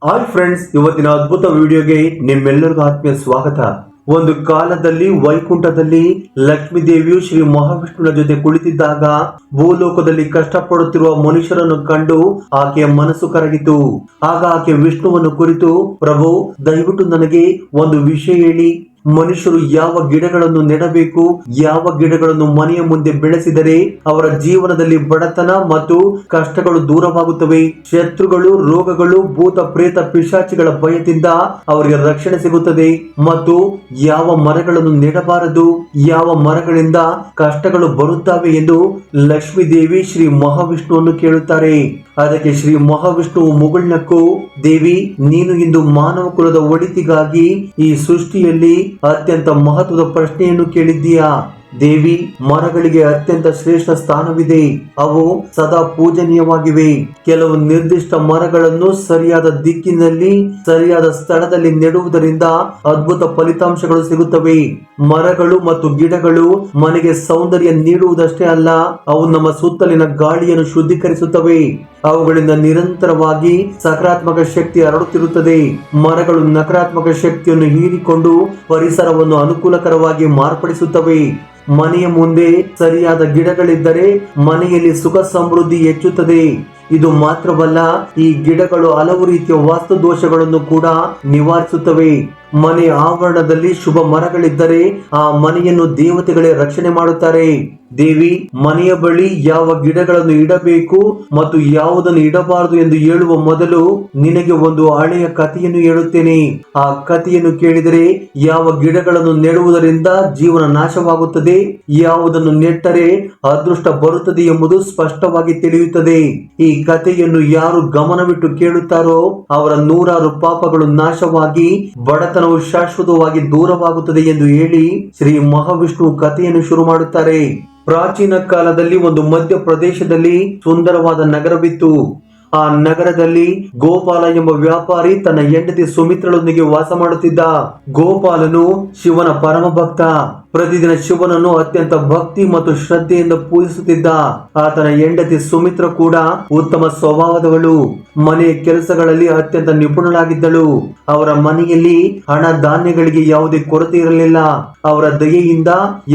Hi friends, ಇವತ್ತಿನ ಅದ್ಭುತ ವಿಡಿಯೋಗೆ ನಿಮ್ಮೆಲ್ಲರಿಗೂ ಆತ್ಮೀಯ ಸ್ವಾಗತ. ಒಂದು ಕಾಲದಲ್ಲಿ ವೈಕುಂಠದಲ್ಲಿ ಲಕ್ಷ್ಮೀ ದೇವಿಯು ಶ್ರೀ ಮಹಾವಿಷ್ಣುವಿನ ಜೊತೆ ಕುಳಿತಿದ್ದಾಗ ಭೂಲೋಕದಲ್ಲಿ ಕಷ್ಟಪಡುತ್ತಿರುವ ಮನುಷ್ಯರನ್ನು ಕಂಡು ಆಕೆಯ ಮನಸ್ಸು ಕರಗಿತು. ಆಗ ಆಕೆ ವಿಷ್ಣುವನ್ನು ಕುರಿತು, ಪ್ರಭು, ದಯವಿಟ್ಟು ನನಗೆ ಒಂದು ವಿಷಯ ಹೇಳಿ. ಮನುಷ್ಯರು ಯಾವ ಗಿಡಗಳನ್ನು ನೆಡಬೇಕು, ಯಾವ ಗಿಡಗಳನ್ನು ಮನೆಯ ಮುಂದೆ ಬೆಳೆಸಿದರೆ ಅವರ ಜೀವನದಲ್ಲಿ ಬಡತನ ಮತ್ತು ಕಷ್ಟಗಳು ದೂರವಾಗುತ್ತವೆ, ಶತ್ರುಗಳು, ರೋಗಗಳು, ಭೂತ ಪ್ರೇತ ಪಿಶಾಚಿಗಳ ಭಯದಿಂದ ಅವರಿಗೆ ರಕ್ಷಣೆ ಸಿಗುತ್ತದೆ, ಮತ್ತು ಯಾವ ಮರಗಳನ್ನು ನೆಡಬಾರದು, ಯಾವ ಮರಗಳಿಂದ ಕಷ್ಟಗಳು ಬರುತ್ತವೆ ಎಂದು ಲಕ್ಷ್ಮೀ ದೇವಿ ಶ್ರೀ ಮಹಾವಿಷ್ಣುವನ್ನು ಕೇಳುತ್ತಾರೆ. ಅದಕ್ಕೆ ಶ್ರೀ ಮಹಾವಿಷ್ಣುವು ಮುಗುಳ್ನಕ್ಕು, ದೇವಿ, ನೀನು ಇಂದು ಮಾನವ ಕುಲದ ಒಳಿತಿಗಾಗಿ ಈ ಸೃಷ್ಟಿಯಲ್ಲಿ ಅತ್ಯಂತ ಮಹತ್ವದ ಪ್ರಶ್ನೆಯನ್ನು ಕೇಳಿದ್ದೀಯಾ. ದೇವಿ, ಮರಗಳಿಗೆ ಅತ್ಯಂತ ಶ್ರೇಷ್ಠ ಸ್ಥಾನವಿದೆ. ಅವು ಸದಾ ಪೂಜನೀಯವಾಗಿವೆ. ಕೆಲವು ನಿರ್ದಿಷ್ಟ ಮರಗಳನ್ನು ಸರಿಯಾದ ದಿಕ್ಕಿನಲ್ಲಿ ಸರಿಯಾದ ಸ್ಥಳದಲ್ಲಿ ನೆಡುವುದರಿಂದ ಅದ್ಭುತ ಫಲಿತಾಂಶಗಳು ಸಿಗುತ್ತವೆ. ಮರಗಳು ಮತ್ತು ಗಿಡಗಳು ಮನೆಗೆ ಸೌಂದರ್ಯ ನೀಡುವುದಷ್ಟೇ ಅಲ್ಲ, ಅವು ನಮ್ಮ ಸುತ್ತಲಿನ ಗಾಳಿಯನ್ನು ಶುದ್ಧೀಕರಿಸುತ್ತವೆ. ಅವುಗಳಿಂದ ನಿರಂತರವಾಗಿ ಸಕಾರಾತ್ಮಕ ಶಕ್ತಿ ಹರಡುತ್ತಿರುತ್ತದೆ. ಮರಗಳು ನಕಾರಾತ್ಮಕ ಶಕ್ತಿಯನ್ನು ಹೀರಿಕೊಂಡು ಪರಿಸರವನ್ನು ಅನುಕೂಲಕರವಾಗಿ ಮಾರ್ಪಡಿಸುತ್ತವೆ. ಮನೆಯ ಮುಂದೆ ಸರಿಯಾದ ಗಿಡಗಳಿದ್ದರೆ ಮನೆಯಲ್ಲಿ ಸುಖ ಸಮೃದ್ಧಿ ಹೆಚ್ಚುತ್ತದೆ. ಇದು ಮಾತ್ರವಲ್ಲ, ಈ ಗಿಡಗಳು ಹಲವು ರೀತಿಯ ವಾಸ್ತು ದೋಷಗಳನ್ನು ಕೂಡ ನಿವಾರಿಸುತ್ತವೆ. ಮನೆಯ ಆವರಣದಲ್ಲಿ ಶುಭ ಮರಗಳಿದ್ದರೆ ಆ ಮನೆಯನ್ನು ದೇವತೆಗಳೇ ರಕ್ಷಣೆ ಮಾಡುತ್ತಾರೆ. ದೇವಿ, ಮನೆಯ ಬಳಿ ಯಾವ ಗಿಡಗಳನ್ನು ಇಡಬೇಕು ಮತ್ತು ಯಾವುದನ್ನು ಇಡಬಾರದು ಎಂದು ಹೇಳುವ ಮೊದಲು ನಿನಗೆ ಒಂದು ಹಳೆಯ ಕಥೆಯನ್ನು ಹೇಳುತ್ತೇನೆ. ಆ ಕಥೆಯನ್ನು ಕೇಳಿದರೆ ಯಾವ ಗಿಡಗಳನ್ನು ನೆಡುವುದರಿಂದ ಜೀವನ ನಾಶವಾಗುತ್ತದೆ, ಯಾವುದನ್ನು ನೆಟ್ಟರೆ ಅದೃಷ್ಟ ಬರುತ್ತದೆ ಎಂಬುದು ಸ್ಪಷ್ಟವಾಗಿ ತಿಳಿಯುತ್ತದೆ. ಈ ಕಥೆಯನ್ನು ಯಾರು ಗಮನವಿಟ್ಟು ಕೇಳುತ್ತಾರೋ ಅವರ ನೂರಾರು ಪಾಪಗಳು ನಾಶವಾಗಿ ಬಡತನವು ಶಾಶ್ವತವಾಗಿ ದೂರವಾಗುತ್ತದೆ ಎಂದು ಹೇಳಿ ಶ್ರೀ ಮಹಾವಿಷ್ಣು ಕಥೆಯನ್ನು ಶುರು ಮಾಡುತ್ತಾರೆ. ಪ್ರಾಚೀನ ಕಾಲದಲ್ಲಿ ಒಂದು ಮಧ್ಯ ಪ್ರದೇಶದಲ್ಲಿ ಸುಂದರವಾದ ನಗರವಿತ್ತು. ಆ ನಗರದಲ್ಲಿ ಗೋಪಾಲ ಎಂಬ ವ್ಯಾಪಾರಿ ತನ್ನ ಹೆಂಡತಿ ಸುಮಿತ್ರಳೊಂದಿಗೆ ವಾಸ ಮಾಡುತ್ತಿದ್ದ. ಗೋಪಾಲನು ಶಿವನ ಪರಮ ಭಕ್ತ. ಪ್ರತಿದಿನ ಶಿವನನ್ನು ಅತ್ಯಂತ ಭಕ್ತಿ ಮತ್ತು ಶ್ರದ್ಧೆಯಿಂದ ಪೂಜಿಸುತ್ತಿದ್ದ. ಆತನ ಹೆಂಡತಿ ಸುಮಿತ್ರ ಕೂಡ ಉತ್ತಮ ಸ್ವಭಾವದವಳು. ಮನೆಯ ಕೆಲಸಗಳಲ್ಲಿ ಅತ್ಯಂತ ನಿಪುಣಳಾಗಿದ್ದಳು. ಅವರ ಮನೆಯಲ್ಲಿ ಹಣ ಧಾನ್ಯಗಳಿಗೆ ಯಾವುದೇ ಕೊರತೆ ಇರಲಿಲ್ಲ. ಅವರ ದಯೆಯಿಂದ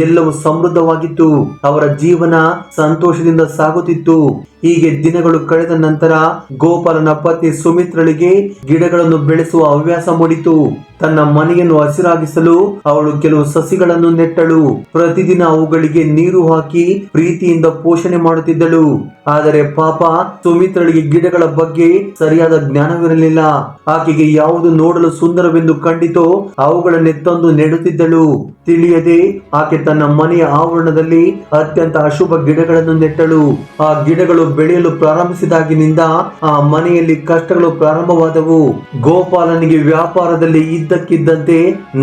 ಎಲ್ಲವೂ ಸಮೃದ್ಧವಾಗಿತ್ತು. ಅವರ ಜೀವನ ಸಂತೋಷದಿಂದ ಸಾಗುತ್ತಿತ್ತು. ಹೀಗೆ ದಿನಗಳು ಕಳೆದ ನಂತರ ಗೋಪಾಲನ ಪತ್ನಿ ಸುಮಿತ್ರಳಿಗೆ ಗಿಡಗಳನ್ನು ಬೆಳೆಸುವ ಹವ್ಯಾಸ ಮೂಡಿತು. ತನ್ನ ಮನೆಯನ್ನು ಹಸಿರಾಗಿಸಲು ಅವಳು ಕೆಲವು ಸಸಿಗಳನ್ನು ನೆಟ್ಟಳು. ಪ್ರತಿದಿನ ಅವುಗಳಿಗೆ ನೀರು ಹಾಕಿ ಪ್ರೀತಿಯಿಂದ ಪೋಷಣೆ ಮಾಡುತ್ತಿದ್ದಳು. ಆದರೆ ಪಾಪ, ಸುಮಿತ್ರಳಿಗೆ ಗಿಡಗಳ ಬಗ್ಗೆ ಸರಿಯಾದ ಜ್ಞಾನವಿರಲಿಲ್ಲ. ಆಕೆಗೆ ಯಾವುದು ನೋಡಲು ಸುಂದರವೆಂದು ಕಂಡಿತೋ ಅವುಗಳನ್ನೇ ತಂದು ನೆಡುತ್ತಿದ್ದಳು. ತಿಳಿಯದೆ ಆಕೆ ತನ್ನ ಮನೆಯ ಆವರಣದಲ್ಲಿ ಅತ್ಯಂತ ಅಶುಭ ಗಿಡಗಳನ್ನು ನೆಟ್ಟಳು. ಆ ಗಿಡಗಳು ಬೆಳೆಯಲು ಪ್ರಾರಂಭಿಸಿದಾಗಿನಿಂದ ಆ ಮನೆಯಲ್ಲಿ ಕಷ್ಟಗಳು ಪ್ರಾರಂಭವಾದವು. ಗೋಪಾಲನಿಗೆ ವ್ಯಾಪಾರದಲ್ಲಿ ಇದ್ದಕ್ಕಿದ್ದಂತೆ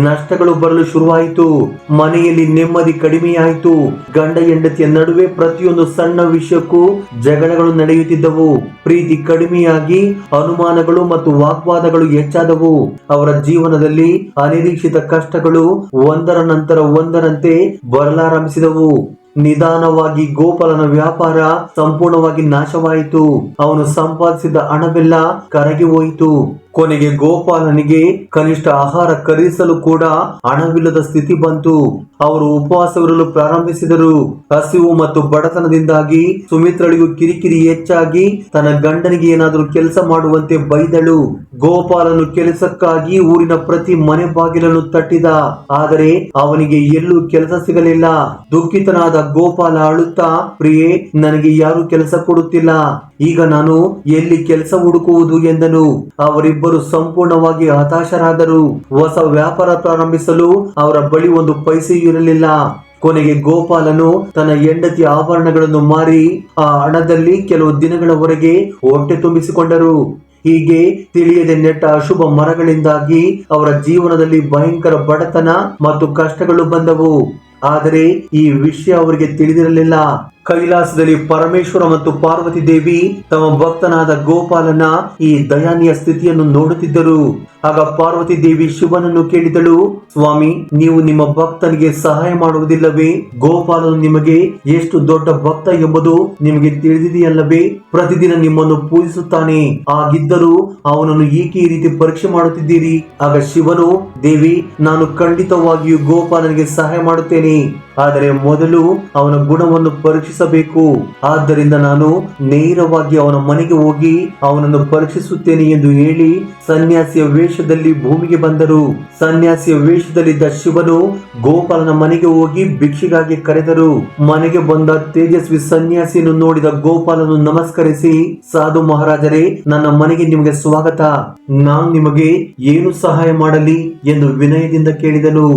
ನಷ್ಟಗಳು ಬರಲು ಶುರುವಾಯಿತು. ಮನೆಯಲ್ಲಿ ನೆಮ್ಮದಿ ಕಡಿಮೆಯಾಯಿತು. ಗಂಡ ಹೆಂಡತಿಯ ನಡುವೆ ಪ್ರತಿಯೊಂದು ಸಣ್ಣ ವಿಷಯಕ್ಕೂ ಜಗಳಗಳು ನಡೆಯುತ್ತಿದ್ದವು. ಪ್ರೀತಿ ಕಡಿಮೆಯಾಗಿ ಅನುಮಾನಗಳು ಮತ್ತು ವಾಗ್ವಾದಗಳು ಹೆಚ್ಚಾದವು. ಅವರ ಜೀವನದಲ್ಲಿ ಅನಿರೀಕ್ಷಿತ ಕಷ್ಟಗಳು ಒಂದರ ನಂತರ ಒಂದರಂತೆ ಬರಲಾರಂಭಿಸಿದವು. ನಿಧಾನವಾಗಿ ಗೋಪಾಲನ ವ್ಯಾಪಾರ ಸಂಪೂರ್ಣವಾಗಿ ನಾಶವಾಯಿತು. ಅವನು ಸಂಪಾದಿಸಿದ ಹಣವೆಲ್ಲ ಕರಗಿ ಹೋಯಿತು. ಕೊನೆಗೆ ಗೋಪಾಲನಿಗೆ ಕನಿಷ್ಠ ಆಹಾರ ಖರೀದಿಸಲು ಕೂಡ ಹಣವಿಲ್ಲದ ಸ್ಥಿತಿ ಬಂತು. ಅವರು ಉಪವಾಸವಿರಲು ಪ್ರಾರಂಭಿಸಿದರು. ಹಸಿವು ಮತ್ತು ಬಡತನದಿಂದಾಗಿ ಸುಮಿತ್ರಳಿಗೂ ಕಿರಿಕಿರಿ ಹೆಚ್ಚಾಗಿ ತನ್ನ ಗಂಡನಿಗೆ ಏನಾದರೂ ಕೆಲಸ ಮಾಡುವಂತೆ ಬೈದಳು. ಗೋಪಾಲನು ಕೆಲಸಕ್ಕಾಗಿ ಊರಿನ ಪ್ರತಿ ಮನೆ ಬಾಗಿಲನ್ನು ತಟ್ಟಿದ. ಆದರೆ ಅವನಿಗೆ ಎಲ್ಲೂ ಕೆಲಸ ಸಿಗಲಿಲ್ಲ. ದುಃಖಿತನಾದ ಗೋಪಾಲ ಅಳುತ್ತಾ, ಪ್ರಿಯೆ, ನನಗೆ ಯಾರು ಕೆಲಸ ಕೊಡುತ್ತಿಲ್ಲ. ಈಗ ನಾನು ಎಲ್ಲಿ ಕೆಲಸ ಹುಡುಕುವುದು ಎಂದನು. ಅವರಿಬ್ಬರು ಸಂಪೂರ್ಣವಾಗಿ ಹತಾಶರಾದರು. ಹೊಸ ವ್ಯಾಪಾರ ಪ್ರಾರಂಭಿಸಲು ಅವರ ಬಳಿ ಒಂದು ಪೈಸೆಯೂ ಇರಲಿಲ್ಲ. ಕೊನೆಗೆ ಗೋಪಾಲನು ತನ್ನ ಹೆಂಡತಿಯ ಆಭರಣಗಳನ್ನು ಮಾರಿ ಆ ಹಣದಲ್ಲಿ ಕೆಲವು ದಿನಗಳವರೆಗೆ ಹೊಟ್ಟೆ ತುಂಬಿಸಿಕೊಂಡರು. ಹೀಗೆ ತಿಳಿಯದೆ ನೆಟ್ಟ ಅಶುಭ ಮರಗಳಿಂದಾಗಿ ಅವರ ಜೀವನದಲ್ಲಿ ಭಯಂಕರ ಬಡತನ ಮತ್ತು ಕಷ್ಟಗಳು ಬಂದವು. ಆದರೆ ಈ ವಿಷಯ ಅವರಿಗೆ ತಿಳಿದಿರಲಿಲ್ಲ. ಕೈಲಾಸದಲ್ಲಿ ಪರಮೇಶ್ವರ ಮತ್ತು ಪಾರ್ವತಿ ದೇವಿ ತಮ್ಮ ಭಕ್ತನಾದ ಗೋಪಾಲನ ಈ ದಯಾನೀಯ ಸ್ಥಿತಿಯನ್ನು ನೋಡುತ್ತಿದ್ದರು. ಆಗ ಪಾರ್ವತಿ ದೇವಿ ಶಿವನನ್ನು ಕೇಳಿದಳು, ಸ್ವಾಮಿ, ನೀವು ನಿಮ್ಮ ಭಕ್ತನಿಗೆ ಸಹಾಯ ಮಾಡುವುದಿಲ್ಲವೇ? ಗೋಪಾಲನು ನಿಮಗೆ ಎಷ್ಟು ದೊಡ್ಡ ಭಕ್ತ ಎಂಬುದು ನಿಮಗೆ ತಿಳಿದಿದೆಯಲ್ಲವೇ? ಪ್ರತಿದಿನ ನಿಮ್ಮನ್ನು ಪೂಜಿಸುತ್ತಾನೆ. ಆಗಿದ್ದರೂ ಅವನನ್ನು ಏಕೆ ಈ ರೀತಿ ಪರೀಕ್ಷೆ ಮಾಡುತ್ತಿದ್ದೀರಿ? ಆಗ ಶಿವನು, ದೇವಿ, ನಾನು ಖಂಡಿತವಾಗಿಯೂ ಗೋಪಾಲನಿಗೆ ಸಹಾಯ ಮಾಡುತ್ತೇನೆ, ಆದರೆ ಮೊದಲು ಅವನ ಗುಣವನ್ನು ಪರೀಕ್ಷಿಸಬೇಕು. ಆದ್ದರಿಂದ ನಾನು ನೇರವಾಗಿ ಅವನ ಮನೆಗೆ ಹೋಗಿ ಅವನನ್ನು ಪರೀಕ್ಷಿಸುತ್ತೇನೆ ಎಂದು ಹೇಳಿ ಸನ್ಯಾಸಿಯ ವೇಷದಲ್ಲಿ ಭೂಮಿಗೆ ಬಂದರು. ಸನ್ಯಾಸಿಯ ವೇಷದಲ್ಲಿದ್ದ ಶಿವನು ಗೋಪಾಲನ ಮನೆಗೆ ಹೋಗಿ ಭಿಕ್ಷೆಗಾಗಿ ಕರೆದರು. ಮನೆಗೆ ಬಂದ ತೇಜಸ್ವಿ ಸನ್ಯಾಸಿಯನ್ನು ನೋಡಿದ ಗೋಪಾಲನು ನಮಸ್ಕರಿಸಿ, ಸಾಧು ಮಹಾರಾಜರೇ, ನನ್ನ ಮನೆಗೆ ನಿಮಗೆ ಸ್ವಾಗತ. ನಾನು ನಿಮಗೆ ಏನು ಸಹಾಯ ಮಾಡಲಿ ಎಂದು ವಿನಯದಿಂದ ಕೇಳಿದನು.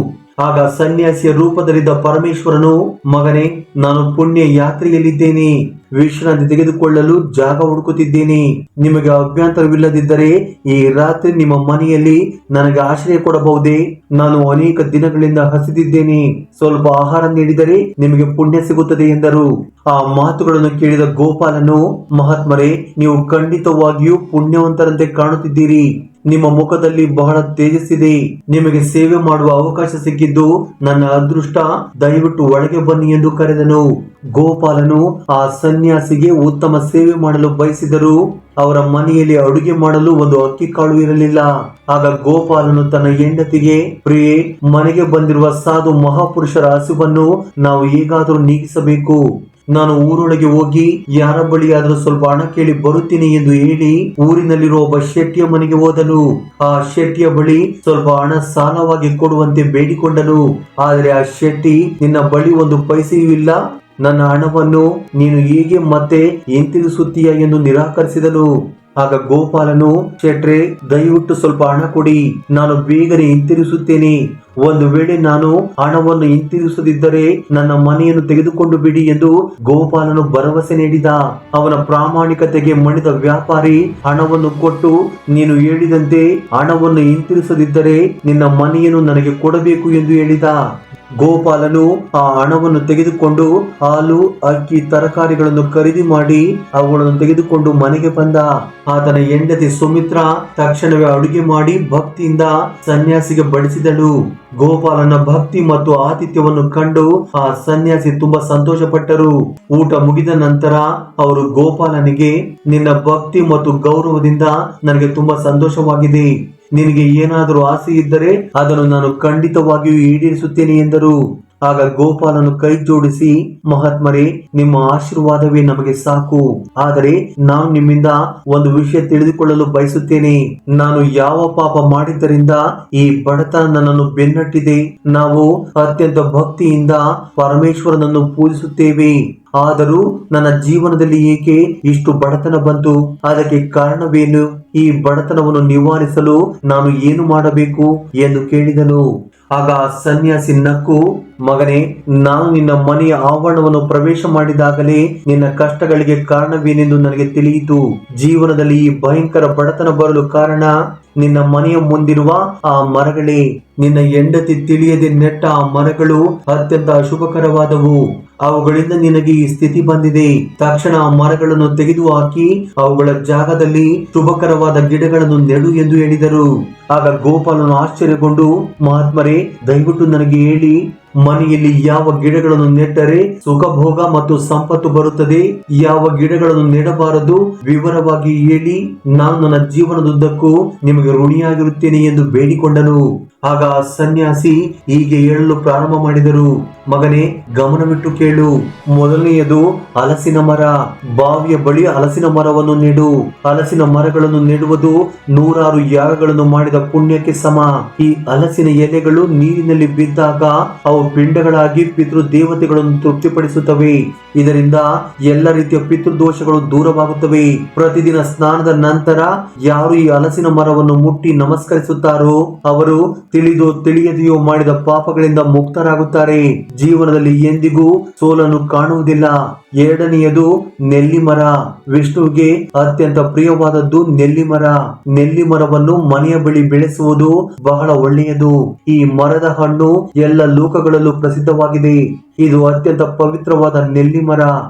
ಆಗ ಸನ್ಯಾಸಿಯ ರೂಪದಲ್ಲಿದ್ದ ಪರಮೇಶ್ವರನು, ಮಗನೇ, ನಾನು ಪುಣ್ಯ ಯಾತ್ರೆಯಲ್ಲಿದ್ದೇನೆ, ವಿಶ್ರಾಂತಿ ತೆಗೆದುಕೊಳ್ಳಲು ಜಾಗ ಹುಡುಕುತ್ತಿದ್ದೇನೆ. ನಿಮಗೆ ಅಭ್ಯಂತರವಿಲ್ಲದಿದ್ದರೆ ಈ ರಾತ್ರಿ ನಿಮ್ಮ ಮನೆಯಲ್ಲಿ ನನಗೆ ಆಶ್ರಯ ಕೊಡಬಹುದೇ? ನಾನು ಅನೇಕ ದಿನಗಳಿಂದ ಹಸಿದಿದ್ದೇನೆ, ಸ್ವಲ್ಪ ಆಹಾರ ನೀಡಿದರೆ ನಿಮಗೆ ಪುಣ್ಯ ಸಿಗುತ್ತದೆ ಎಂದರು. ಆ ಮಾತುಗಳನ್ನು ಕೇಳಿದ ಗೋಪಾಲನು, ಮಹಾತ್ಮರೇ, ನೀವು ಖಂಡಿತವಾಗಿಯೂ ಪುಣ್ಯವಂತರಂತೆ ಕಾಣುತ್ತಿದ್ದೀರಿ. ನಿಮ್ಮ ಮುಖದಲ್ಲಿ ಬಹಳ ತೇಜಸ್ಸಿದೆ. ನಿಮಗೆ ಸೇವೆ ಮಾಡುವ ಅವಕಾಶ ಸಿಕ್ಕಿದ್ದು ನನ್ನ ಅದೃಷ್ಟ. ದಯವಿಟ್ಟು ಒಳಗೆ ಬನ್ನಿ ಎಂದು ಕರೆದನು. ಗೋಪಾಲನು ಆ ಸನ್ಯಾಸಿಗೆ ಉತ್ತಮ ಸೇವೆ ಮಾಡಲು ಬಯಸಿದರು. ಅವರ ಮನೆಯಲ್ಲಿ ಅಡುಗೆ ಮಾಡಲು ಒಂದು ಅಕ್ಕಿ ಕಾಳು ಇರಲಿಲ್ಲ. ಆಗ ಗೋಪಾಲನು ತನ್ನ ಹೆಂಡತಿಗೆ, ಪ್ರಿಯೆ, ಮನೆಗೆ ಬಂದಿರುವ ಸಾಧು ಮಹಾಪುರುಷರ ಹಸಿವನ್ನು ನಾವು ಹೇಗಾದರೂ ನೀಗಿಸಬೇಕು. ನಾನು ಊರೊಳಗೆ ಹೋಗಿ ಯಾರ ಬಳಿಯಾದರೂ ಸ್ವಲ್ಪ ಹಣ ಕೇಳಿ ಬರುತ್ತೀನಿ ಎಂದು ಹೇಳಿ ಊರಿನಲ್ಲಿರುವ ಒಬ್ಬ ಶೆಟ್ಟಿಯ ಮನೆಗೆ ಹೋದನು. ಆ ಶೆಟ್ಟಿಯ ಬಳಿ ಸ್ವಲ್ಪ ಹಣ ಸಾಲವಾಗಿ ಕೊಡುವಂತೆ ಬೇಡಿಕೊಂಡನು. ಆದರೆ ಆ ಶೆಟ್ಟಿ, ನಿನ್ನ ಬಳಿ ಒಂದು ಪೈಸೆಯೂ ಇಲ್ಲ, ನನ್ನ ಹಣವನ್ನು ನೀನು ಹೇಗೆ ಮತ್ತೆ ಹಿಂತಿರುಗಿಸುತ್ತೀಯ ಎಂದು ನಿರಾಕರಿಸಿದನು. ಆಗ ಗೋಪಾಲನು, ಶೆಟ್ರೆ, ದಯವಿಟ್ಟು ಸ್ವಲ್ಪ ಹಣ ಕೊಡಿ, ನಾನು ಬೇಗನೆ ಹಿಂತಿರುಗಿಸುತ್ತೇನೆ. ಒಂದು ವೇಳೆ ನಾನು ಹಣವನ್ನು ಹಿಂತಿರುಗಿಸದಿದ್ದರೆ ನನ್ನ ಮನೆಯನ್ನು ತೆಗೆದುಕೊಂಡು ಬಿಡಿ ಎಂದು ಗೋಪಾಲನು ಭರವಸೆ ನೀಡಿದ. ಅವನ ಪ್ರಾಮಾಣಿಕತೆಗೆ ಮಣಿದ ವ್ಯಾಪಾರಿ ಹಣವನ್ನು ಕೊಟ್ಟು, ನೀನು ಹೇಳಿದಂತೆ ಹಣವನ್ನು ಹಿಂತಿರುಗಿಸದಿದ್ದರೆ ನಿನ್ನ ಮನೆಯನ್ನು ನನಗೆ ಕೊಡಬೇಕು ಎಂದು ಹೇಳಿದ. ಗೋಪಾಲನು ಆ ಹಣವನ್ನು ತೆಗೆದುಕೊಂಡು ಹಾಲು, ಅಕ್ಕಿ, ತರಕಾರಿಗಳನ್ನು ಖರೀದಿ ಮಾಡಿ ಅವುಗಳನ್ನು ತೆಗೆದುಕೊಂಡು ಮನೆಗೆ ಬಂದ. ಆತನ ಹೆಂಡತಿ ಸುಮಿತ್ರ ತಕ್ಷಣವೇ ಅಡುಗೆ ಮಾಡಿ ಭಕ್ತಿಯಿಂದ ಸನ್ಯಾಸಿಗೆ ಬಡಿಸಿದಳು. ಗೋಪಾಲನ ಭಕ್ತಿ ಮತ್ತು ಆತಿಥ್ಯವನ್ನು ಕಂಡು ಆ ಸನ್ಯಾಸಿ ತುಂಬಾ ಸಂತೋಷ ಪಟ್ಟರು. ಊಟ ಮುಗಿದ ನಂತರ ಅವರು ಗೋಪಾಲನಿಗೆ, ನಿನ್ನ ಭಕ್ತಿ ಮತ್ತು ಗೌರವದಿಂದ ನನಗೆ ತುಂಬಾ ಸಂತೋಷವಾಗಿದೆ. ನಿನಗೆ ಏನಾದರೂ ಆಸೆ ಇದ್ದರೆ ಅದನ್ನು ನಾನು ಖಂಡಿತವಾಗಿಯೂ ಈಡೇರಿಸುತ್ತೇನೆ ಎಂದರು. ಆಗ ಗೋಪಾಲನು ಕೈ ಜೋಡಿಸಿ, ಮಹಾತ್ಮರೇ, ನಿಮ್ಮ ಆಶೀರ್ವಾದವೇ ನಮಗೆ ಸಾಕು. ಆದರೆ ನಾನು ನಿಮ್ಮಿಂದ ಒಂದು ವಿಷಯ ತಿಳಿದುಕೊಳ್ಳಲು ಬಯಸುತ್ತೇನೆ. ನಾನು ಯಾವ ಪಾಪ ಮಾಡಿದ್ದರಿಂದ ಈ ಬಡತನ ನನ್ನನ್ನು ಬೆನ್ನಟ್ಟಿದೆ? ನಾವು ಅತ್ಯಂತ ಭಕ್ತಿಯಿಂದ ಪರಮೇಶ್ವರನನ್ನು ಪೂಜಿಸುತ್ತೇವೆ. ಆದರೂ ನನ್ನ ಜೀವನದಲ್ಲಿ ಏಕೆ ಇಷ್ಟು ಬಡತನ ಬಂತು? ಅದಕ್ಕೆ ಕಾರಣವೇನು? ಈ ಬಡತನವನ್ನು ನಿವಾರಿಸಲು ನಾನು ಏನು ಮಾಡಬೇಕು ಎಂದು ಕೇಳಿದನು. ಆಗ ಸನ್ಯಾಸಿ ನಕ್ಕು, ಮಗನೇ, ನಾನು ನಿನ್ನ ಮನೆಯ ಆವರಣವನ್ನು ಪ್ರವೇಶ ಮಾಡಿದಾಗಲೇ ನಿನ್ನ ಕಷ್ಟಗಳಿಗೆ ಕಾರಣವೇನೆಂದು ನನಗೆ ತಿಳಿಯಿತು. ಜೀವನದಲ್ಲಿ ಈ ಭಯಂಕರ ಬಡತನ ಬರಲು ಕಾರಣ ನಿನ್ನ ಮನೆಯ ಮುಂದಿರುವ ಆ ಮರಗಳೇ. ನಿನ್ನ ಹೆಂಡತಿ ತಿಳಿಯದೆ ನೆಟ್ಟ ಆ ಮರಗಳು ಅತ್ಯಂತ ಅಶುಭಕರವಾದವು. ಅವುಗಳಿಂದ ನಿನಗೆ ಈ ಸ್ಥಿತಿ ಬಂದಿದೆ. ತಕ್ಷಣ ಆ ಮರಗಳನ್ನು ತೆಗೆದು ಹಾಕಿ ಅವುಗಳ ಜಾಗದಲ್ಲಿ ಶುಭಕರವಾದ ಗಿಡಗಳನ್ನು ನೆಡು ಎಂದು ಹೇಳಿದರು. ಆಗ ಗೋಪಾಲನು ಆಶ್ಚರ್ಯಗೊಂಡು, ಮಹಾತ್ಮರೇ, ದಯವಿಟ್ಟು ನನಗೆ ಹೇಳಿ, ಮನೆಯಲ್ಲಿ ಯಾವ ಗಿಡಗಳನ್ನು ನೆಟ್ಟರೆ ಸುಖಭೋಗ ಮತ್ತು ಸಂಪತ್ತು ಬರುತ್ತದೆ, ಯಾವ ಗಿಡಗಳನ್ನು ನೆಡಬಾರದು ವಿವರವಾಗಿ ಹೇಳಿ, ನಾನು ನನ್ನ ಜೀವನದುದ್ದಕ್ಕೂ ನಿಮಗೆ ಋಣಿಯಾಗಿರುತ್ತೇನೆ ಎಂದು ಬೇಡಿಕೊಂಡನು. ಆಗ ಸನ್ಯಾಸಿ ಹೀಗೆ ಹೇಳಲು ಪ್ರಾರಂಭ ಮಾಡಿದರು. ಮಗನೇ, ಗಮನವಿಟ್ಟು ಕೇಳು. ಮೊದಲನೆಯದು ಹಲಸಿನ ಮರ. ಬಾವಿಯ ಬಳಿ ಹಲಸಿನ ಮರವನ್ನು ನೆಡು. ಹಲಸಿನ ಮರಗಳನ್ನು ನೆಡುವುದು 100 ಯಾಗಗಳನ್ನು ಮಾಡಿದ ಪುಣ್ಯಕ್ಕೆ ಸಮ. ಈ ಹಲಸಿನ ಎಲೆಗಳು ನೀರಿನಲ್ಲಿ ಬಿದ್ದಾಗ ಅವು ಪಿಂಡಗಳಾಗಿ ಪಿತೃ ದೇವತೆಗಳನ್ನು ತೃಪ್ತಿಪಡಿಸುತ್ತವೆ. ಇದರಿಂದ ಎಲ್ಲ ರೀತಿಯ ಪಿತೃದೋಷಗಳು ದೂರವಾಗುತ್ತವೆ. ಪ್ರತಿದಿನ ಸ್ನಾನದ ನಂತರ ಯಾರು ಈ ಹಲಸಿನ ಮರವನ್ನು ಮುಟ್ಟಿ ನಮಸ್ಕರಿಸುತ್ತಾರೋ ಅವರು ತಿಳಿದೋ ತಿಳಿಯದೆಯೋ ಮಾಡಿದ ಪಾಪಗಳಿಂದ ಮುಕ್ತರಾಗುತ್ತಾರೆ. ಜೀವನದಲ್ಲಿ ಎಂದಿಗೂ ಸೋಲನ್ನು ಕಾಣುವುದಿಲ್ಲ. ಎರಡನೆಯದು ನೆಲ್ಲಿ ಮರ. ವಿಷ್ಣುವಿಗೆ ಅತ್ಯಂತ ಪ್ರಿಯವಾದದ್ದು ನೆಲ್ಲಿ ಮರ. ನೆಲ್ಲಿ ಮರವನ್ನು ಮನೆಯ ಬಳಿ ಬೆಳೆಸುವುದು ಬಹಳ ಒಳ್ಳೆಯದು. ಈ ಮರದ ಹಣ್ಣು ಎಲ್ಲ ಲೋಕಗಳ ದೇಶಗಳಲ್ಲೂ ಪ್ರಸಿದ್ಧವಾಗಿದೆ. ಇದು ಅತ್ಯಂತ ಪವಿತ್ರವಾದ ನೆಲ್ಲಿ ಮರ.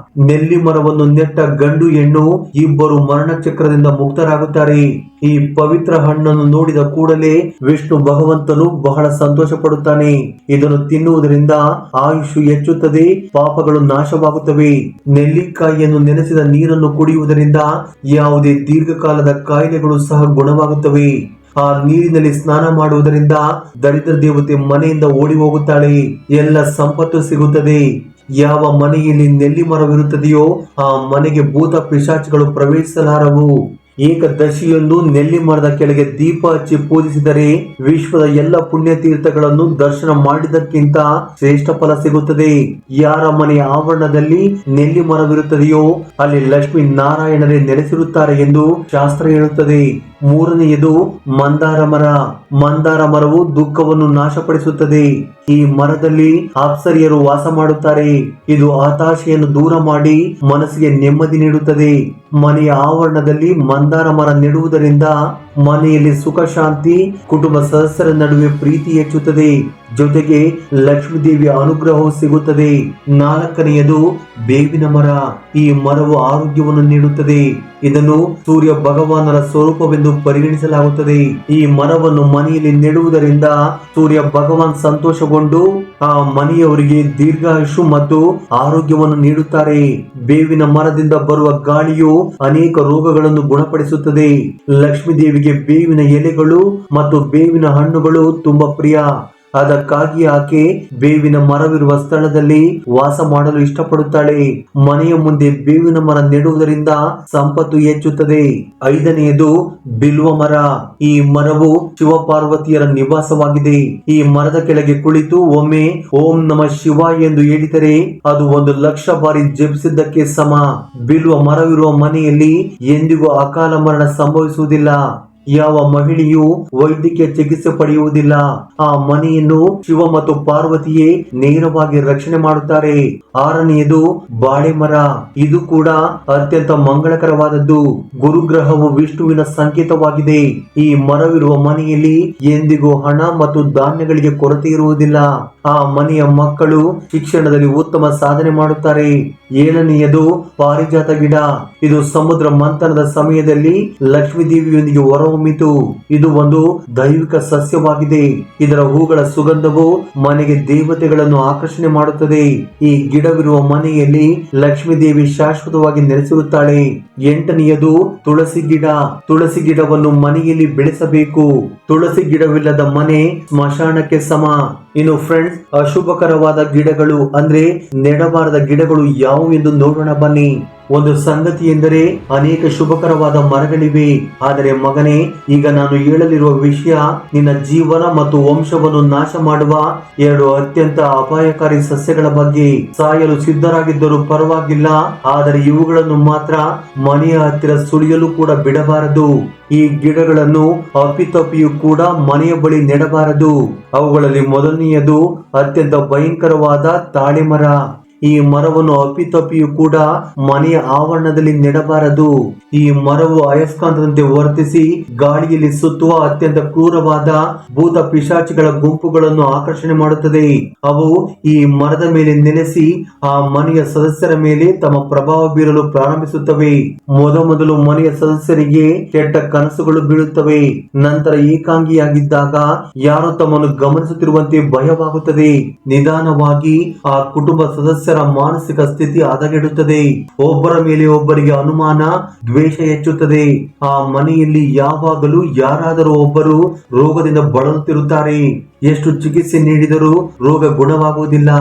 ನೆಲ್ಲಿ ಮರವನ್ನು ನೆಟ್ಟ ಗಂಡು ಹೆಣ್ಣು ಇಬ್ಬರು ಮರಣ ಚಕ್ರದಿಂದ ಮುಕ್ತರಾಗುತ್ತಾರೆ. ಈ ಪವಿತ್ರ ಹಣ್ಣನ್ನು ನೋಡಿದ ಕೂಡಲೇ ವಿಷ್ಣು ಭಗವಂತನು ಬಹಳ ಸಂತೋಷ ಪಡುತ್ತಾನೆ. ಇದನ್ನು ತಿನ್ನುವುದರಿಂದ ಆಯುಷು ಹೆಚ್ಚುತ್ತದೆ, ಪಾಪಗಳು ನಾಶವಾಗುತ್ತವೆ. ನೆಲ್ಲಿಕಾಯಿಯನ್ನು ನೆನೆಸಿದ ನೀರನ್ನು ಕುಡಿಯುವುದರಿಂದ ಯಾವುದೇ ದೀರ್ಘಕಾಲದ ಕಾಯಿಲೆಗಳು ಸಹ ಗುಣವಾಗುತ್ತವೆ. ಆ ನೀರಿನಲ್ಲಿ ಸ್ನಾನ ಮಾಡುವುದರಿಂದ ದರಿದ್ರ ದೇವತೆ ಮನೆಯಿಂದ ಓಡಿ ಹೋಗುತ್ತಾಳೆ, ಎಲ್ಲ ಸಂಪತ್ತು ಸಿಗುತ್ತದೆ. ಯಾವ ಮನೆಯಲ್ಲಿ ನೆಲ್ಲಿ ಮರವಿರುತ್ತದೆಯೋ ಆ ಮನೆಗೆ ಭೂತ ಪಿಶಾಚಿಗಳು ಪ್ರವೇಶಿಸಲಾರವು. ಏಕದಶಿಯೊಂದು ನೆಲ್ಲಿ ಮರದ ಕೆಳಗೆ ದೀಪ ಹಚ್ಚಿ ಪೂಜಿಸಿದರೆ ವಿಶ್ವದ ಎಲ್ಲ ಪುಣ್ಯ ತೀರ್ಥಗಳನ್ನು ದರ್ಶನ ಮಾಡಿದಕ್ಕಿಂತ ಶ್ರೇಷ್ಠ ಫಲ ಸಿಗುತ್ತದೆ. ಯಾರ ಮನೆಯ ಆವರಣದಲ್ಲಿ ನೆಲ್ಲಿ ಮರವಿರುತ್ತದೆಯೋ ಅಲ್ಲಿ ಲಕ್ಷ್ಮೀ ನಾರಾಯಣರೇ ನೆಲೆಸಿರುತ್ತಾರೆ ಎಂದು ಶಾಸ್ತ್ರ ಹೇಳುತ್ತದೆ. ಮೂರನೆಯದು ಮಂದಾರ ಮರ. ಮಂದಾರ ಮರವು ದುಃಖವನ್ನು ನಾಶಪಡಿಸುತ್ತದೆ. ಈ ಮರದಲ್ಲಿ ಅಪ್ಸರಿಯರು ವಾಸ ಮಾಡುತ್ತಾರೆ. ಇದು ಹತಾಶೆಯನ್ನು ದೂರ ಮಾಡಿ ಮನಸ್ಸಿಗೆ ನೆಮ್ಮದಿ ನೀಡುತ್ತದೆ. ಮನೆಯ ಆವರಣದಲ್ಲಿ ಮಂದಾರ ಮರ ನೆಡುವುದರಿಂದ ಮನೆಯಲ್ಲಿ ಸುಖ ಶಾಂತಿ, ಕುಟುಂಬ ಸದಸ್ಯರ ನಡುವೆ ಪ್ರೀತಿ ಹೆಚ್ಚುತ್ತದೆ, ಜೊತೆಗೆ ಲಕ್ಷ್ಮೀ ದೇವಿಯ ಅನುಗ್ರಹವು ಸಿಗುತ್ತದೆ. ನಾಲ್ಕನೆಯದು ಬೇವಿನ ಮರ. ಈ ಮರವು ಆರೋಗ್ಯವನ್ನು ನೀಡುತ್ತದೆ. ಇದನ್ನು ಸೂರ್ಯ ಭಗವಾನರ ಸ್ವರೂಪವೆಂದು ಪರಿಗಣಿಸಲಾಗುತ್ತದೆ. ಈ ಮರವನ್ನು ಮನೆಯಲ್ಲಿ ನೆಡುವುದರಿಂದ ಸೂರ್ಯ ಭಗವಾನ್ ಸಂತೋಷಗೊಂಡು ಆ ಮನೆಯವರಿಗೆ ದೀರ್ಘಾಯುಷು ಮತ್ತು ಆರೋಗ್ಯವನ್ನು ನೀಡುತ್ತಾರೆ. ಬೇವಿನ ಮರದಿಂದ ಬರುವ ಗಾಳಿಯು ಅನೇಕ ರೋಗಗಳನ್ನು ಗುಣಪಡಿಸುತ್ತದೆ. ಲಕ್ಷ್ಮೀ ದೇವಿಗೆ ಬೇವಿನ ಎಲೆಗಳು ಮತ್ತು ಬೇವಿನ ಹಣ್ಣುಗಳು ತುಂಬಾ ಪ್ರಿಯ. ಅದಕ್ಕಾಗಿ ಆಕೆ ಬೇವಿನ ಮರವಿರುವ ಸ್ಥಳದಲ್ಲಿ ವಾಸ ಮಾಡಲು ಇಷ್ಟಪಡುತ್ತಾಳೆ. ಮನೆಯ ಮುಂದೆ ಬೇವಿನ ಮರ ನೆಡುವುದರಿಂದ ಸಂಪತ್ತು ಹೆಚ್ಚುತ್ತದೆ. ಐದನೆಯದು ಬಿಲ್ವ ಮರ. ಈ ಮರವು ಶಿವಪಾರ್ವತಿಯರ ನಿವಾಸವಾಗಿದೆ. ಈ ಮರದ ಕೆಳಗೆ ಕುಳಿತು ಒಮ್ಮೆ ಓಂ ನಮಃ ಶಿವಾಯ ಎಂದು ಹೇಳಿದರೆ ಅದು 1,00,000 ಬಾರಿ ಜಪಿಸಿದ್ದಕ್ಕೆ ಸಮ. ಬಿಲ್ವ ಮರವಿರುವ ಮನೆಯಲ್ಲಿ ಎಂದಿಗೂ ಅಕಾಲ ಮರಣ ಸಂಭವಿಸುವುದಿಲ್ಲ. ಯಾವ ಮಹಿಳೆಯು ವೈದ್ಯಕೀಯ ಚಿಕಿತ್ಸೆ ಪಡೆಯುವುದಿಲ್ಲ. ಆ ಮನೆಯನ್ನು ಶಿವ ಮತ್ತು ಪಾರ್ವತಿಯೇ ನೇರವಾಗಿ ರಕ್ಷಣೆ ಮಾಡುತ್ತಾರೆ. ಆರನೆಯದು ಬಾಳೆ ಮರ. ಇದು ಕೂಡ ಅತ್ಯಂತ ಮಂಗಳಕರವಾದದ್ದು. ಗುರುಗ್ರಹವು ವಿಷ್ಣುವಿನ ಸಂಕೇತವಾಗಿದೆ. ಈ ಮರವಿರುವ ಮನೆಯಲ್ಲಿ ಎಂದಿಗೂ ಹಣ ಮತ್ತು ಧಾನ್ಯಗಳಿಗೆ ಕೊರತೆ ಇರುವುದಿಲ್ಲ. ಆ ಮನೆಯ ಮಕ್ಕಳು ಶಿಕ್ಷಣದಲ್ಲಿ ಉತ್ತಮ ಸಾಧನೆ ಮಾಡುತ್ತಾರೆ. ಏಳನೆಯದು ಪಾರಿಜಾತ ಗಿಡ. ಇದು ಸಮುದ್ರ ಮಂಥನದ ಸಮಯದಲ್ಲಿ ಲಕ್ಷ್ಮೀ ದೇವಿಯೊಂದಿಗೆ ಹೊರಹೊಮ್ಮಿತು. ಇದು ಒಂದು ದೈವಿಕ ಸಸ್ಯವಾಗಿದೆ. ಇದರ ಹೂಗಳ ಸುಗಂಧವು ಮನೆಗೆ ದೇವತೆಗಳನ್ನು ಆಕರ್ಷಣೆ ಮಾಡುತ್ತದೆ. ಈ ಗಿಡವಿರುವ ಮನೆಯಲ್ಲಿ ಲಕ್ಷ್ಮೀ ದೇವಿ ಶಾಶ್ವತವಾಗಿ ನೆಲೆಸಿರುತ್ತಾಳೆ. ಎಂಟನೆಯದು ತುಳಸಿ ಗಿಡ. ತುಳಸಿ ಗಿಡವನ್ನು ಮನೆಯಲ್ಲಿ ಬೆಳೆಸಬೇಕು. ತುಳಸಿ ಗಿಡವಿಲ್ಲದ ಮನೆ ಸ್ಮಶಾನಕ್ಕೆ ಸಮ. ಇನ್ನು ಫ್ರೆಂಡ್ಸ್, ಅಶುಭಕರವಾದ ಗಿಡಗಳು ಅಂದ್ರೆ ನೆಡಬಾರದ ಗಿಡಗಳು ಯಾವುವು ಎಂದು ನೋಡೋಣ ಬನ್ನಿ. ಒಂದು ಸಂಗತಿ ಎಂದರೆ ಅನೇಕ ಶುಭಕರವಾದ ಮರಗಳಿವೆ. ಆದರೆ ಮಗನೇ, ಈಗ ನಾನು ಹೇಳಲಿರುವ ವಿಷಯ ನಿನ್ನ ಜೀವನ ಮತ್ತು ವಂಶವನ್ನು ನಾಶ ಮಾಡುವ 2 ಅತ್ಯಂತ ಅಪಾಯಕಾರಿ ಸಸ್ಯಗಳ ಬಗ್ಗೆ. ಸಾಯಲು ಸಿದ್ಧರಾಗಿದ್ದರೂ ಪರವಾಗಿಲ್ಲ, ಆದರೆ ಇವುಗಳನ್ನು ಮಾತ್ರ ಮನೆಯ ಹತ್ತಿರ ಸುಳಿಯಲು ಕೂಡ ಬಿಡಬಾರದು. ಈ ಗಿಡಗಳನ್ನು ಅಪ್ಪಿತಪ್ಪಿಯೂ ಕೂಡ ಮನೆಯ ಬಳಿ ನೆಡಬಾರದು. ಅವುಗಳಲ್ಲಿ ಮೊದಲನೆಯದು ಅತ್ಯಂತ ಭಯಂಕರವಾದ ತಾಳೆ ಮರ. ಈ ಮರವನ್ನು ಅಪ್ಪಿತಪ್ಪಿಯೂ ಕೂಡ ಮನೆಯ ಆವರಣದಲ್ಲಿ ನೆಡಬಾರದು. ಈ ಮರವು ಅಯಸ್ಕಾಂತದಂತೆ ವರ್ತಿಸಿ ಗಾಳಿಯಲ್ಲಿ ಸುತ್ತುವ ಅತ್ಯಂತ ಕ್ರೂರವಾದ ಭೂತ ಪಿಶಾಚಿಗಳ ಗುಂಪುಗಳನ್ನು ಆಕರ್ಷಣೆ ಮಾಡುತ್ತದೆ. ಅವು ಈ ಮರದ ಮೇಲೆ ನೆಲೆಸಿ ಆ ಮನೆಯ ಸದಸ್ಯರ ಮೇಲೆ ತಮ್ಮ ಪ್ರಭಾವ ಬೀರಲು ಪ್ರಾರಂಭಿಸುತ್ತವೆ. ಮೊದಲು ಮನೆಯ ಸದಸ್ಯರಿಗೆ ಕೆಟ್ಟ ಕನಸುಗಳು ಬೀಳುತ್ತವೆ. ನಂತರ ಏಕಾಂಗಿಯಾಗಿದ್ದಾಗ ಯಾರು ತಮ್ಮನ್ನು ಗಮನಿಸುತ್ತಿರುವಂತೆ ಭಯವಾಗುತ್ತದೆ. ನಿಧಾನವಾಗಿ ಆ ಕುಟುಂಬ ಸದಸ್ಯರ ಮಾನಸಿಕ ಸ್ಥಿತಿ ಹದಗೆಡುತ್ತದೆ. ಒಬ್ಬರ ಮೇಲೆ ಒಬ್ಬರಿಗೆ ಅನುಮಾನ, ದ್ವೇಷ ಹೆಚ್ಚುತ್ತದೆ. ಆ ಮನೆಯಲ್ಲಿ ಯಾವಾಗಲೂ ಯಾರಾದರೂ ಒಬ್ಬರು ರೋಗದಿಂದ ಬಳಲುತ್ತಿರುತ್ತಾರೆ. ಎಷ್ಟು ಚಿಕಿತ್ಸೆ ನೀಡಿದರೂ ರೋಗ ಗುಣವಾಗುವುದಿಲ್ಲ.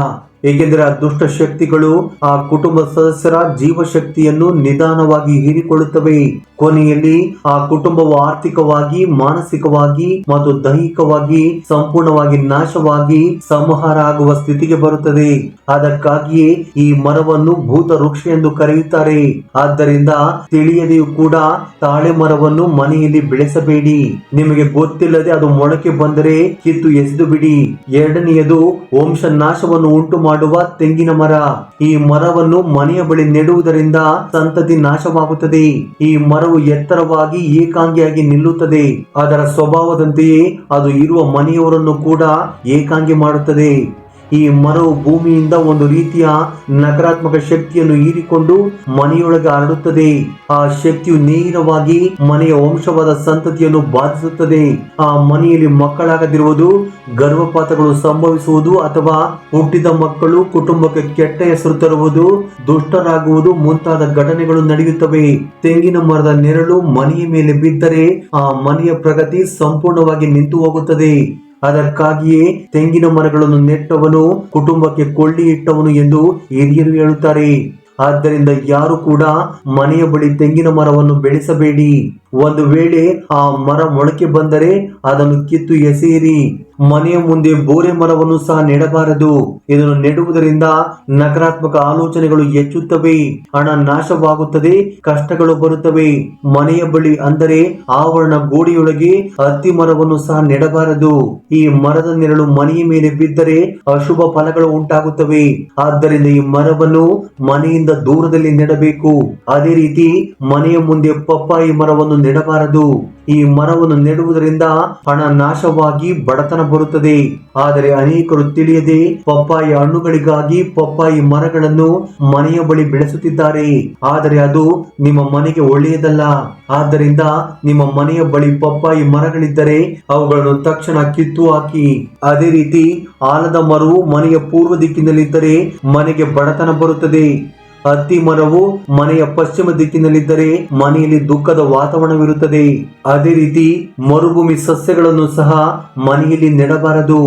ಏಕೆಂದರೆ ಆ ದುಷ್ಟ ಶಕ್ತಿಗಳು ಆ ಕುಟುಂಬ ಸದಸ್ಯರ ಜೀವಶಕ್ತಿಯನ್ನು ನಿಧಾನವಾಗಿ ಹೀರಿಕೊಳ್ಳುತ್ತವೆ. ಕೊನೆಯಲ್ಲಿ ಆ ಕುಟುಂಬವು ಆರ್ಥಿಕವಾಗಿ, ಮಾನಸಿಕವಾಗಿ ಮತ್ತು ದೈಹಿಕವಾಗಿ ಸಂಪೂರ್ಣವಾಗಿ ನಾಶವಾಗಿ ಸಂಹಾರ ಆಗುವ ಸ್ಥಿತಿಗೆ ಬರುತ್ತದೆ. ಅದಕ್ಕಾಗಿಯೇ ಈ ಮರವನ್ನು ಭೂತ ವೃಕ್ಷ ಎಂದು ಕರೆಯುತ್ತಾರೆ. ಆದ್ದರಿಂದ ತಿಳಿಯದೆಯೂ ಕೂಡ ತಾಳೆ ಮರವನ್ನು ಮನೆಯಲ್ಲಿ ಬೆಳೆಸಬೇಡಿ. ನಿಮಗೆ ಗೊತ್ತಿಲ್ಲದೆ ಅದು ಮೊಳಕೆ ಬಂದರೆ ಕಿತ್ತು ಎಸೆದು ಬಿಡಿ. ಎರಡನೆಯದು ವಂಶ ನಾಶವನ್ನು ಉಂಟು ಮಾಡುವ ತೆಂಗಿನ ಮರ. ಈ ಮರವನ್ನು ಮನೆಯ ಬಳಿ ನೆಡುವುದರಿಂದ ಸಂತತಿ ನಾಶವಾಗುತ್ತದೆ. ಈ ಮರವು ಎತ್ತರವಾಗಿ ಏಕಾಂಗಿಯಾಗಿ ನಿಲ್ಲುತ್ತದೆ. ಅದರ ಸ್ವಭಾವದಂತೆಯೇ ಅದು ಇರುವ ಮನೆಯವರನ್ನು ಕೂಡ ಏಕಾಂಗಿ ಮಾಡುತ್ತದೆ. ಈ ಮರವು ಭೂಮಿಯಿಂದ ಒಂದು ರೀತಿಯ ನಕಾರಾತ್ಮಕ ಶಕ್ತಿಯನ್ನು ಹೀರಿಕೊಂಡು ಮನೆಯೊಳಗೆ ಹರಡುತ್ತದೆ. ಆ ಶಕ್ತಿಯು ನೇರವಾಗಿ ಮನೆಯ ವಂಶವಾದ ಸಂತತಿಯನ್ನು ಬಾಧಿಸುತ್ತದೆ. ಆ ಮನೆಯಲ್ಲಿ ಮಕ್ಕಳಾಗದಿರುವುದು, ಗರ್ಭಪಾತಗಳು ಸಂಭವಿಸುವುದು ಅಥವಾ ಹುಟ್ಟಿದ ಮಕ್ಕಳು ಕುಟುಂಬಕ್ಕೆ ಕೆಟ್ಟ ಹೆಸರು ತರುವುದು, ದುಷ್ಟರಾಗುವುದು ಮುಂತಾದ ಘಟನೆಗಳು ನಡೆಯುತ್ತವೆ. ತೆಂಗಿನ ಮರದ ನೆರಳು ಮನೆಯ ಮೇಲೆ ಬಿದ್ದರೆ ಆ ಮನೆಯ ಪ್ರಗತಿ ಸಂಪೂರ್ಣವಾಗಿ ನಿಂತು ಹೋಗುತ್ತದೆ. ಅದಕ್ಕಾಗಿಯೇ ತೆಂಗಿನ ಮರಗಳನ್ನು ನೆಟ್ಟವನು ಕುಟುಂಬಕ್ಕೆ ಕೊಳ್ಳಿ ಇಟ್ಟವನು ಎಂದು ಹಿರಿಯರು ಹೇಳುತ್ತಾರೆ. ಆದ್ದರಿಂದ ಯಾರು ಕೂಡ ಮನೆಯ ಬಳಿ ತೆಂಗಿನ ಮರವನ್ನು ಬೆಳೆಸಬೇಡಿ. ಒಂದು ವೇಳೆ ಆ ಮರ ಮೊಳಕೆ ಬಂದರೆ ಅದನ್ನು ಕಿತ್ತು ಎಸೆಯಿರಿ. ಮನೆಯ ಮುಂದೆ ಬೋರೆ ಮರವನ್ನು ಸಹ ನೆಡಬಾರದು. ಇದನ್ನು ನೆಡುವುದರಿಂದ ನಕಾರಾತ್ಮಕ ಆಲೋಚನೆಗಳು ಹೆಚ್ಚುತ್ತವೆ, ಹಣ ನಾಶವಾಗುತ್ತದೆ, ಕಷ್ಟಗಳು ಬರುತ್ತವೆ. ಮನೆಯ ಬಳಿ ಅಂದರೆ ಆವರಣ ಗೋಡೆಯೊಳಗೆ ಹತ್ತಿ ಮರವನ್ನು ಸಹ ನೆಡಬಾರದು. ಈ ಮರದ ನೆರಳು ಮನೆಯ ಮೇಲೆ ಬಿದ್ದರೆ ಅಶುಭ ಫಲಗಳು ಉಂಟಾಗುತ್ತವೆ. ಆದ್ದರಿಂದ ಈ ಮರವನ್ನು ಮನೆಯಿಂದ ದೂರದಲ್ಲಿ ನೆಡಬೇಕು. ಅದೇ ರೀತಿ ಮನೆಯ ಮುಂದೆ ಪಪ್ಪಾಯಿ ಮರವನ್ನು ನೆಡಬಾರದು. ಈ ಮರವನ್ನು ನೆಡುವುದರಿಂದ ಹಣ ನಾಶವಾಗಿ ಬಡತನ ಬರುತ್ತದೆ. ಆದರೆ ಅನೇಕರು ತಿಳಿಯದೆ ಪಪ್ಪಾಯಿ ಹಣ್ಣುಗಳಿಗಾಗಿ ಪಪ್ಪಾಯಿ ಮರಗಳನ್ನು ಮನೆಯ ಬಳಿ ಬೆಳೆಸುತ್ತಿದ್ದಾರೆ. ಆದರೆ ಅದು ನಿಮ್ಮ ಮನೆಗೆ ಒಳ್ಳೆಯದಲ್ಲ. ಆದ್ದರಿಂದ ನಿಮ್ಮ ಮನೆಯ ಬಳಿ ಪಪ್ಪಾಯಿ ಮರಗಳಿದ್ದರೆ ಅವುಗಳನ್ನು ತಕ್ಷಣ ಕಿತ್ತು ಹಾಕಿ. ಅದೇ ರೀತಿ ಆಲದ ಮರವು ಮನೆಯ ಪೂರ್ವ ದಿಕ್ಕಿನಲ್ಲಿದ್ದರೆ ಮನೆಗೆ ಬಡತನ ಬರುತ್ತದೆ. ಹತ್ತಿ ಮರವು ಮನೆಯ ಪಶ್ಚಿಮ ದಿಕ್ಕಿನಲ್ಲಿದ್ದರೆ ಮನೆಯಲ್ಲಿ ದುಃಖದ ವಾತಾವರಣವಿರುತ್ತದೆ. ಅದೇ ರೀತಿ ಮರುಭೂಮಿ ಸಸ್ಯಗಳನ್ನು ಸಹ ಮನೆಯಲ್ಲಿ ನೆಡಬಾರದು.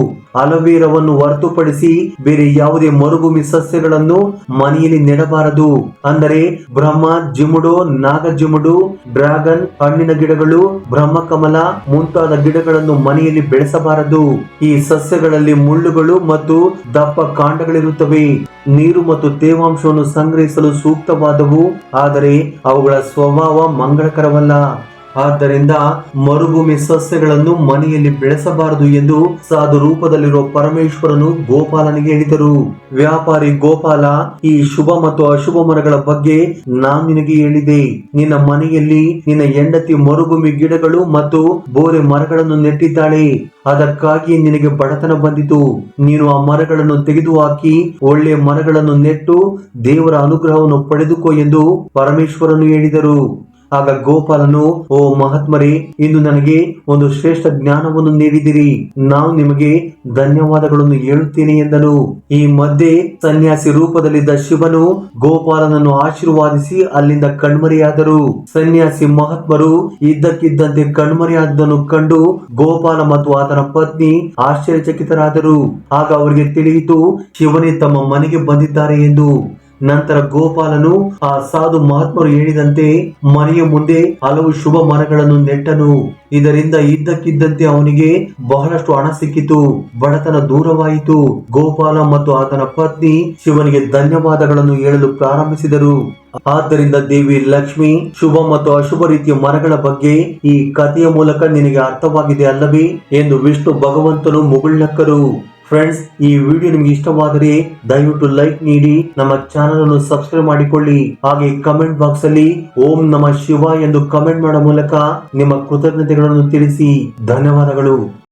ಅಲೋವೆರಾವನ್ನು ಹೊರತುಪಡಿಸಿ ಬೇರೆ ಯಾವುದೇ ಮರುಭೂಮಿ ಸಸ್ಯಗಳನ್ನು ಮನೆಯಲ್ಲಿ ನೆಡಬಾರದು. ಅಂದರೆ ಬ್ರಹ್ಮ ಜಿಮುಡು, ನಾಗ ಜಿಮುಡು, ಡ್ರ್ಯಾಗನ್ ಹಣ್ಣಿನ ಗಿಡಗಳು, ಬ್ರಹ್ಮಕಮಲ ಮುಂತಾದ ಗಿಡಗಳನ್ನು ಮನೆಯಲ್ಲಿ ಬೆಳೆಸಬಾರದು. ಈ ಸಸ್ಯಗಳಲ್ಲಿ ಮುಳ್ಳುಗಳು ಮತ್ತು ದಪ್ಪ ಕಾಂಡಗಳಿರುತ್ತವೆ. ನೀರು ಮತ್ತು ತೇವಾಂಶವನ್ನು ಸಂಗ್ರಹಿಸಲು ಸೂಕ್ತವಾದವು, ಆದರೆ ಅವುಗಳ ಸ್ವಭಾವ ಮಂಗಳಕರವಲ್ಲ. ಆದ್ದರಿಂದ ಮರುಭೂಮಿ ಸಸ್ಯಗಳನ್ನು ಮನೆಯಲ್ಲಿ ಬೆಳೆಸಬಾರದು ಎಂದು ಸಾಧು ರೂಪದಲ್ಲಿರುವ ಪರಮೇಶ್ವರನು ಗೋಪಾಲನಿಗೆ ಹೇಳಿದರು. ವ್ಯಾಪಾರಿ ಗೋಪಾಲ, ಈ ಶುಭ ಮತ್ತು ಅಶುಭ ಮರಗಳ ಬಗ್ಗೆ ನಾನು ನಿನಗೆ ಹೇಳಿದೆ. ನಿನ್ನ ಮನೆಯಲ್ಲಿ ನಿನ್ನ ಹೆಂಡತಿ ಮರುಭೂಮಿ ಗಿಡಗಳು ಮತ್ತು ಬೋರೆ ಮರಗಳನ್ನು ನೆಟ್ಟಿದ್ದಾಳೆ. ಅದಕ್ಕಾಗಿ ನಿನಗೆ ಬಡತನ ಬಂದಿತು. ನೀನು ಆ ಮರಗಳನ್ನು ತೆಗೆದುಹಾಕಿ ಒಳ್ಳೆಯ ಮರಗಳನ್ನು ನೆಟ್ಟು ದೇವರ ಅನುಗ್ರಹವನ್ನು ಪಡೆದುಕೋ ಎಂದು ಪರಮೇಶ್ವರನು ಹೇಳಿದರು. ಆಗ ಗೋಪಾಲನು, ಓ ಮಹಾತ್ಮರೇ, ಇಂದು ನನಗೆ ಒಂದು ಶ್ರೇಷ್ಠ ಜ್ಞಾನವನ್ನು ನೀಡಿದಿರಿ. ನಾನು ನಿಮಗೆ ಧನ್ಯವಾದಗಳನ್ನು ಹೇಳುತ್ತೇನೆ ಎಂದನು. ಈ ಮಧ್ಯೆ ಸನ್ಯಾಸಿ ರೂಪದಲ್ಲಿದ್ದ ಶಿವನು ಗೋಪಾಲನನ್ನು ಆಶೀರ್ವಾದಿಸಿ ಅಲ್ಲಿಂದ ಕಣ್ಮರೆಯಾದರು. ಸನ್ಯಾಸಿ ಮಹಾತ್ಮರು ಇದ್ದಕ್ಕಿದ್ದಂತೆ ಕಣ್ಮರೆಯಾದನ್ನು ಕಂಡು ಗೋಪಾಲ ಮತ್ತು ಆತನ ಪತ್ನಿ ಆಶ್ಚರ್ಯಚಕಿತರಾದರು. ಆಗ ಅವರಿಗೆ ತಿಳಿಯಿತು, ಶಿವನೇ ತಮ್ಮ ಮನೆಗೆ ಬಂದಿದ್ದಾರೆ ಎಂದು. ನಂತರ ಗೋಪಾಲನು ಆ ಸಾಧು ಮಹಾತ್ಮರು ಹೇಳಿದಂತೆ ಮನೆಯ ಮುಂದೆ ಹಲವು ಶುಭ ಮರಗಳನ್ನು ನೆಟ್ಟನು. ಇದರಿಂದ ಇದ್ದಕ್ಕಿದ್ದಂತೆ ಅವನಿಗೆ ಬಹಳಷ್ಟು ಹಣ ಸಿಕ್ಕಿತು, ಬಡತನ ದೂರವಾಯಿತು. ಗೋಪಾಲ ಮತ್ತು ಆತನ ಪತ್ನಿ ಶಿವನಿಗೆ ಧನ್ಯವಾದಗಳನ್ನು ಹೇಳಲು ಪ್ರಾರಂಭಿಸಿದರು. ಆದ್ದರಿಂದ ದೇವಿ ಲಕ್ಷ್ಮಿ ಶುಭ ಮತ್ತು ಅಶುಭ ರೀತಿಯ ಮರಗಳ ಬಗ್ಗೆ ಈ ಕಥೆಯ ಮೂಲಕ ನಿನಗೆ ಅರ್ಥವಾಗಿದೆ ಅಲ್ಲವೇ ಎಂದು ವಿಷ್ಣು ಭಗವಂತನು ಮುಗುಳ್ನಕ್ಕರು. ಫ್ರೆಂಡ್ಸ್, ಈ ವಿಡಿಯೋ ನಿಮ್ಗೆ ಇಷ್ಟವಾದರೆ ದಯವಿಟ್ಟು ಲೈಕ್ ನೀಡಿ, ನಮ್ಮ ಚಾನಲ್ ಅನ್ನು ಸಬ್ಸ್ಕ್ರೈಬ್ ಮಾಡಿಕೊಳ್ಳಿ. ಹಾಗೆ ಕಮೆಂಟ್ ಬಾಕ್ಸ್ ಅಲ್ಲಿ ಓಂ ನಮಃ ಶಿವಾಯ ಎಂದು ಕಮೆಂಟ್ ಮಾಡೋ ಮೂಲಕ ನಿಮ್ಮ ಕೃತಜ್ಞತೆಗಳನ್ನು ತಿಳಿಸಿ. ಧನ್ಯವಾದಗಳು.